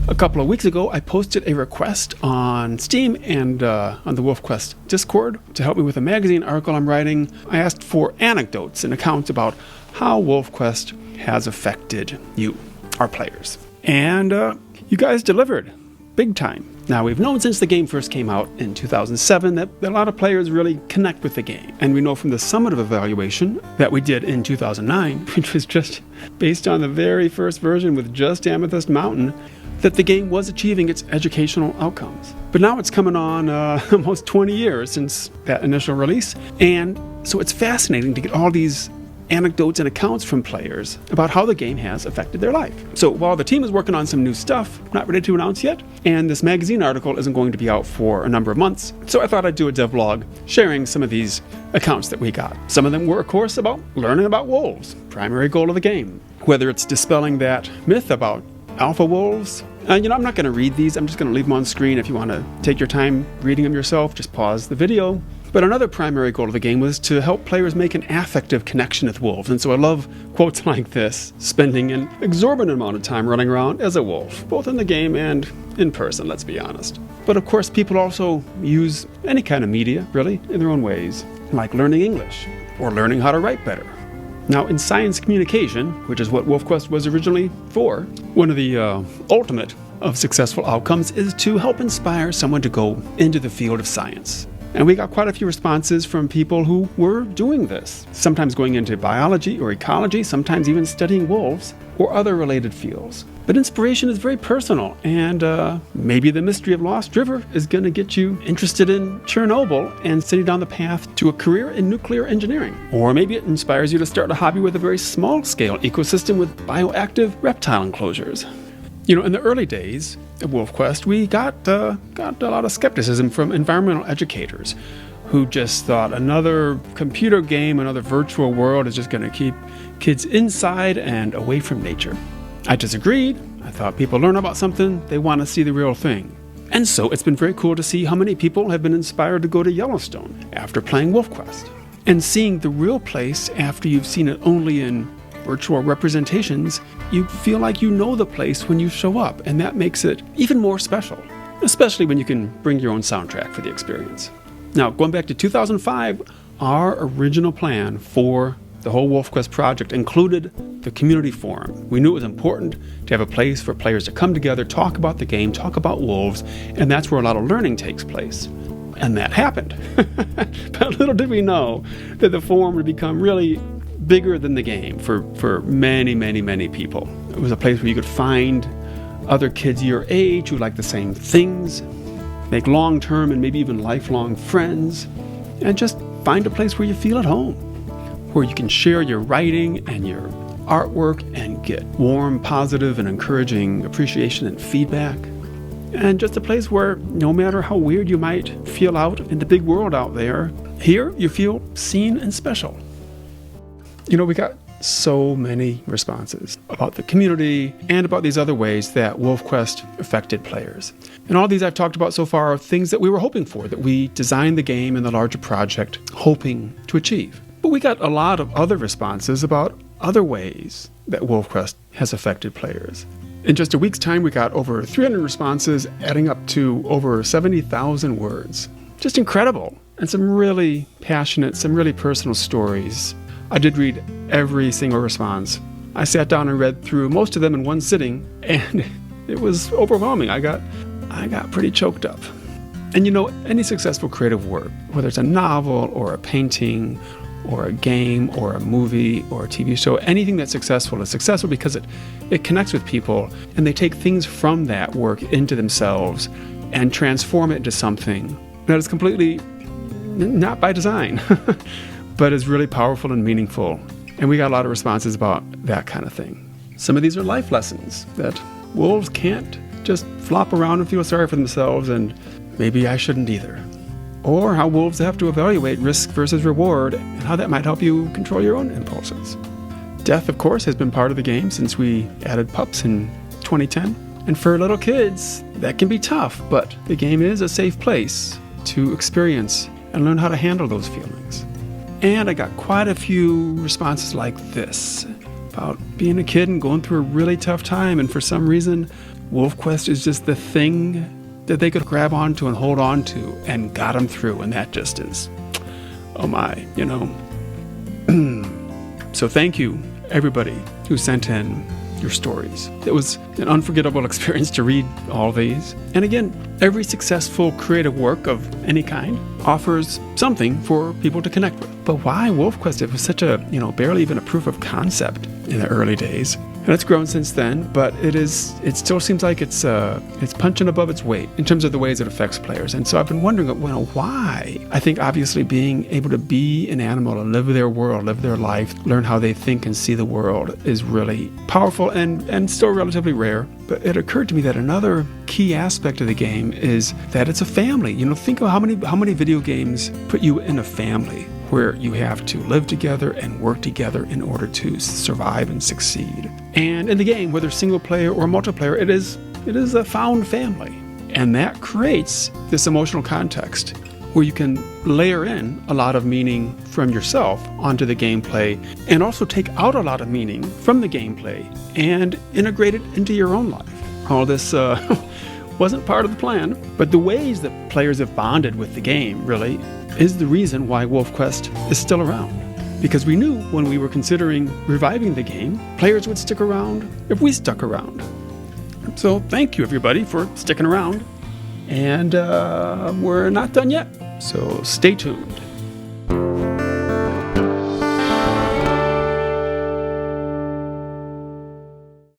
A couple of weeks ago, I posted a request on Steam and on the WolfQuest Discord to help me with a magazine article I'm writing. I asked for anecdotes and accounts about how WolfQuest has affected you, our players. And you guys delivered, big time. Now, we've known since the game first came out in 2007 that a lot of players really connect with the game. And we know from the summative evaluation that we did in 2009, which was just based on the very first version with just Amethyst Mountain, that the game was achieving its educational outcomes. But now it's coming on almost 20 years since that initial release, and so it's fascinating to get all these anecdotes and accounts from players about how the game has affected their life. So while the team is working on some new stuff, not ready to announce yet, and this magazine article isn't going to be out for a number of months, so I thought I'd do a devblog sharing some of these accounts that we got. Some of them were, of course, about learning about wolves, primary goal of the game. Whether it's dispelling that myth about alpha wolves. I'm not going to read these. I'm just going to leave them on screen. If you want to take your time reading them yourself, just pause the video. But another primary goal of the game was to help players make an affective connection with wolves. And so I love quotes like this, spending an exorbitant amount of time running around as a wolf, both in the game and in person, let's be honest. But of course, people also use any kind of media, really, in their own ways, like learning English or learning how to write better. Now, in science communication, which is what WolfQuest was originally for, one of the ultimate of successful outcomes is to help inspire someone to go into the field of science. And we got quite a few responses from people who were doing this, sometimes going into biology or ecology, sometimes even studying wolves or other related fields. But inspiration is very personal, and maybe the mystery of Lost River is going to get you interested in Chernobyl and send you down the path to a career in nuclear engineering. Or maybe it inspires you to start a hobby with a very small-scale ecosystem with bioactive reptile enclosures. In the early days of WolfQuest, we got a lot of skepticism from environmental educators who just thought another computer game, another virtual world is just going to keep kids inside and away from nature. I disagreed. I thought people learn about something, they want to see the real thing. And so it's been very cool to see how many people have been inspired to go to Yellowstone after playing WolfQuest. And seeing the real place after you've seen it only in virtual representations, you feel like you know the place when you show up, and that makes it even more special, especially when you can bring your own soundtrack for the experience. Now, going back to 2005, our original plan for the whole WolfQuest project included the community forum. We knew it was important to have a place for players to come together, talk about the game, talk about wolves, and that's where a lot of learning takes place. And that happened. But little did we know that the forum would become really bigger than the game for many, many, many people. It was a place where you could find other kids your age who like the same things, make long-term and maybe even lifelong friends, and just find a place where you feel at home, where you can share your writing and your artwork and get warm, positive, and encouraging appreciation and feedback. And just a place where no matter how weird you might feel out in the big world out there, here you feel seen and special. We got so many responses about the community and about these other ways that WolfQuest affected players. And all these I've talked about so far are things that we were hoping for, that we designed the game and the larger project hoping to achieve. But we got a lot of other responses about other ways that WolfQuest has affected players. In just a week's time, we got over 300 responses, adding up to over 70,000 words. Just incredible. And some really passionate, some really personal stories. I did read every single response. I sat down and read through most of them in one sitting, and it was overwhelming. I got pretty choked up. And any successful creative work, whether it's a novel or a painting or a game or a movie or a TV show, anything that's successful is successful because it connects with people, and they take things from that work into themselves and transform it into something that is completely not by design. But is really powerful and meaningful. And we got a lot of responses about that kind of thing. Some of these are life lessons that wolves can't just flop around and feel sorry for themselves, and maybe I shouldn't either. Or how wolves have to evaluate risk versus reward, and how that might help you control your own impulses. Death, of course, has been part of the game since we added pups in 2010. And for little kids, that can be tough, but the game is a safe place to experience and learn how to handle those feelings. And I got quite a few responses like this about being a kid and going through a really tough time, and for some reason, WolfQuest is just the thing that they could grab onto and hold on to and got them through, and that just is, oh my, you know. So thank you, everybody who sent in your stories. It was an unforgettable experience to read all these. And again, every successful creative work of any kind offers something for people to connect with. But why WolfQuest? It was such a, barely even a proof of concept in the early days. And it's grown since then, but it still seems like it's punching above its weight in terms of the ways it affects players. And so I've been wondering, why? I think obviously being able to be an animal and live their world, live their life, learn how they think and see the world is really powerful and still relatively rare. But it occurred to me that another key aspect of the game is that it's a family. Think of how many video games put you in a family where you have to live together and work together in order to survive and succeed. And in the game, whether single player or multiplayer, it is a found family. And that creates this emotional context where you can layer in a lot of meaning from yourself onto the gameplay, and also take out a lot of meaning from the gameplay and integrate it into your own life. All this wasn't part of the plan, but the ways that players have bonded with the game really is the reason why WolfQuest is still around. Because we knew when we were considering reviving the game, players would stick around if we stuck around. So thank you, everybody, for sticking around. And we're not done yet, so stay tuned.